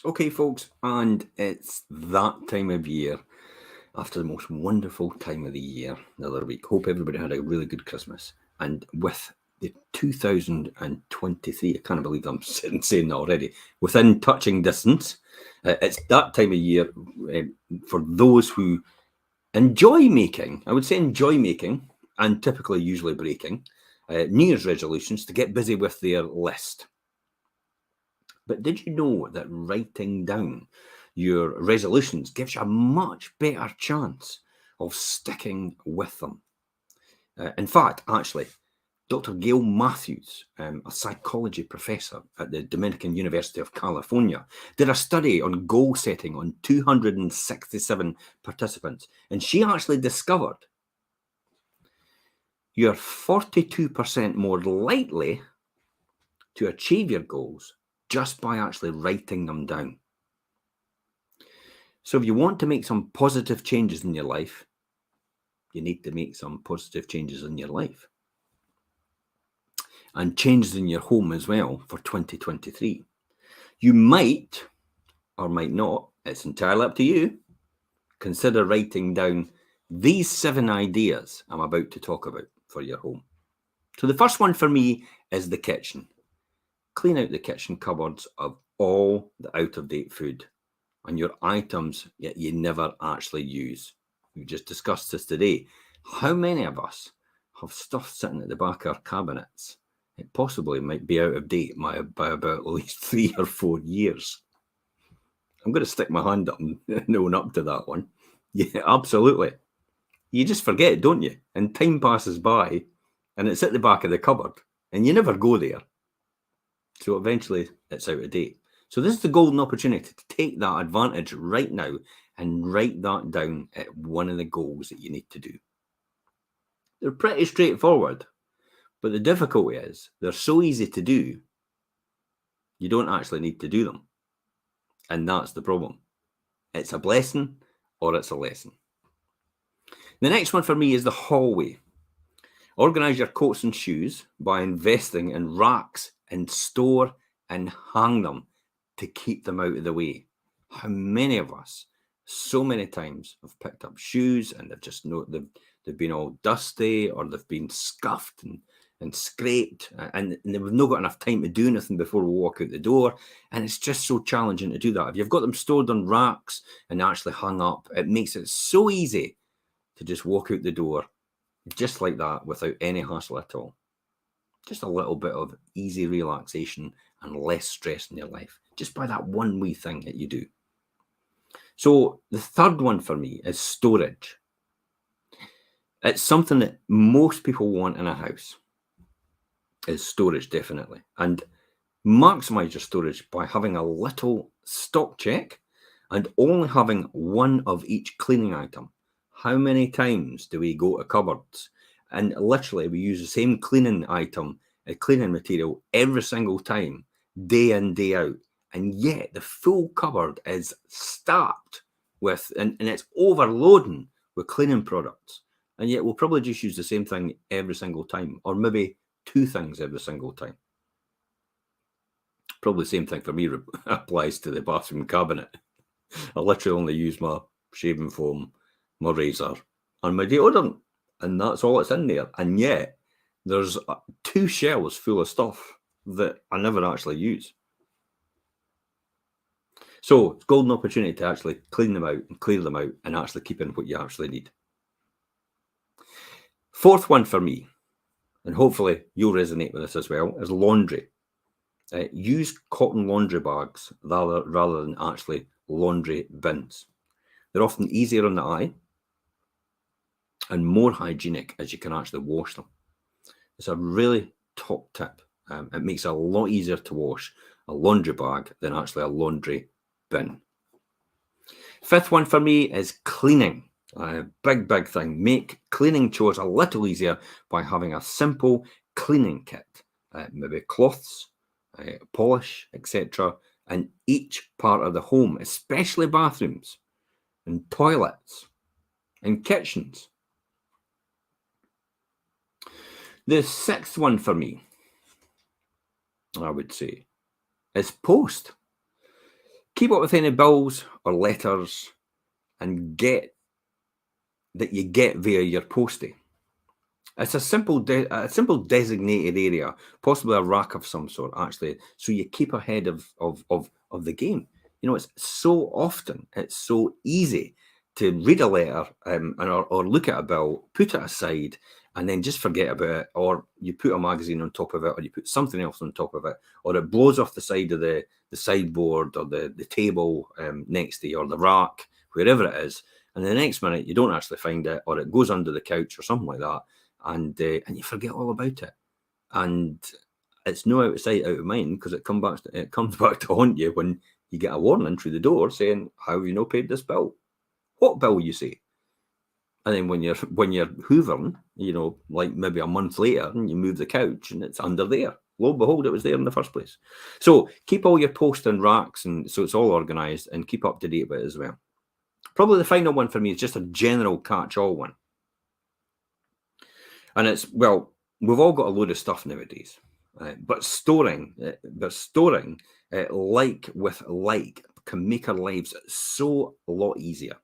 Okay, folks, and it's that time of year after the most wonderful time of the year the other week. Hope everybody had a really good Christmas. And with the 2023, I can't believe I'm saying that already, within touching distance, it's that time of year for those who enjoy making, I would say enjoy making, and typically usually breaking, New Year's resolutions to get busy with their list. But did you know that writing down your resolutions gives you a much better chance of sticking with them? In fact, actually, Dr. Gail Matthews, a psychology professor at the Dominican University of California, did a study on goal setting on 267 participants, and she actually discovered you're 42% more likely to achieve your goals just by actually writing them down. So if you want to make some positive changes in your life, you need to make some positive changes in your life. And changes in your home as well for 2023. You might, or might not, it's entirely up to you, consider writing down these 7 ideas I'm about to talk about for your home. So the first one for me is the kitchen. Clean out the kitchen cupboards of all the out-of-date food and your items that you never actually use. We just discussed this today. How many of us have stuff sitting at the back of our cabinets? It possibly might be out of date by about at least 3 or 4 years. I'm going to stick my hand up and own up to that one. Yeah, absolutely. You just forget, don't you? And time passes by and it's at the back of the cupboard and you never go there. So eventually it's out of date. So this is the golden opportunity to take that advantage right now and write that down at one of the goals that you need to do. They're pretty straightforward, but the difficulty is they're so easy to do, you don't actually need to do them. And that's the problem. It's a blessing or it's a lesson. The next one for me is the hallway. Organize your coats and shoes by investing in racks and store and hang them to keep them out of the way. How many of us, so many times, have picked up shoes and they've been all dusty or they've been scuffed and scraped and we've not got enough time to do anything before we walk out the door, and it's just so challenging to do that. If you've got them stored on racks and actually hung up, it makes it so easy to just walk out the door just like that without any hassle at all. Just a little bit of easy relaxation and less stress in your life just by that one wee thing that you do. So the third one for me is storage. It's something that most people want in a house, is storage, definitely. And maximize your storage by having a little stock check and only having one of each cleaning item. How many times do we go to cupboards and literally we use the same cleaning item, a cleaning material every single time, day in, day out, and yet the full cupboard is stacked with, and it's overloading with cleaning products, and yet we'll probably just use the same thing every single time, or maybe 2 things every single time. Probably the same thing for me applies to the bathroom cabinet. I literally only use my shaving foam, my razor, and my deodorant, and that's all that's in there. And yet there's 2 shelves full of stuff that I never actually use. So it's a golden opportunity to actually clean them out and clear them out and actually keep in what you actually need. Fourth one for me, and hopefully you'll resonate with this as well, is laundry. Use cotton laundry bags rather than actually laundry bins. They're often easier on the eye and more hygienic as you can actually wash them. It's a really top tip. It makes it a lot easier to wash a laundry bag than actually a laundry bin. Fifth one for me is cleaning. A big thing. Make cleaning chores a little easier by having a simple cleaning kit. Maybe cloths, polish, etc. in each part of the home, especially bathrooms and toilets and kitchens. The sixth one for me, I would say, is post. Keep up with any bills or letters and get that you get via your postie. It's a simple designated area, possibly a rack of some sort, actually, so you keep ahead of the game. You know, it's so easy to read a letter or look at a bill, put it aside, and then just forget about it, or you put a magazine on top of it, or you put something else on top of it, or it blows off the side of the sideboard or the table next to you, or the rack, wherever it is, and the next minute you don't actually find it, or it goes under the couch or something like that. And you forget all about it, and it's no out of sight, out of mind, because it comes back to haunt you when you get a warning through the door saying, "How have you not paid this bill?" What bill, you say? And then when you're hoovering, you know, like maybe a month later, and you move the couch and it's under there. Lo and behold, it was there in the first place. So keep all your posts and racks, and so it's all organised, and keep up to date with it as well. Probably the final one for me is just a general catch-all one. And it's, well, we've all got a load of stuff nowadays, but storing like with like can make our lives so a lot easier.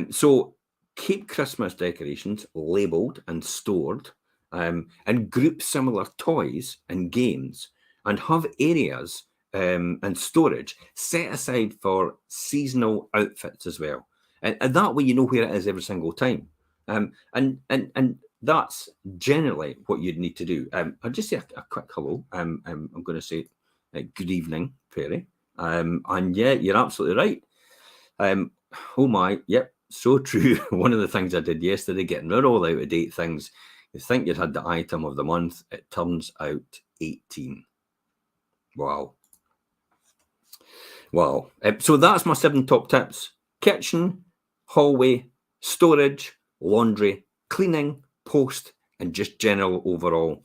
So keep Christmas decorations labelled and stored, and group similar toys and games, and have areas and storage set aside for seasonal outfits as well. And that way you know where it is every single time. And that's generally what you'd need to do. I'll just say a quick hello. I'm going to say good evening, Perry. And yeah, you're absolutely right. Oh my, yep, so true. One of the things I did yesterday, getting rid of all out of date things. You think you'd had the item of the month, it turns out 18. Wow. Wow. So that's my 7 top tips: kitchen, hallway, storage, laundry, cleaning, post, and just general overall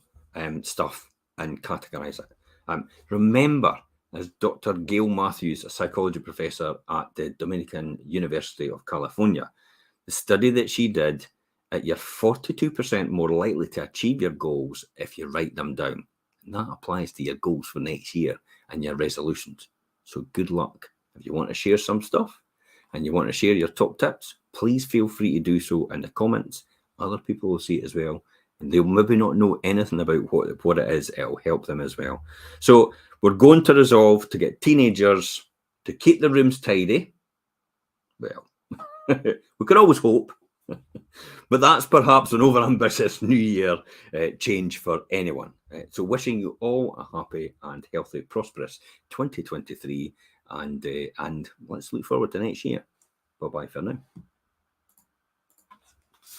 stuff, and categorize it. Remember, as Dr. Gail Matthews, a psychology professor at the Dominican University of California, the study that she did, you're 42% more likely to achieve your goals if you write them down. And that applies to your goals for next year and your resolutions. So good luck. If you want to share some stuff and you want to share your top tips, please feel free to do so in the comments. Other people will see it as well, and they'll maybe not know anything about what it is. It'll help them as well. So we're going to resolve to get teenagers to keep the rooms tidy. Well, we could always hope, but that's perhaps an overambitious New Year change for anyone. So wishing you all a happy and healthy, prosperous 2023, and let's look forward to next year. Bye-bye for now.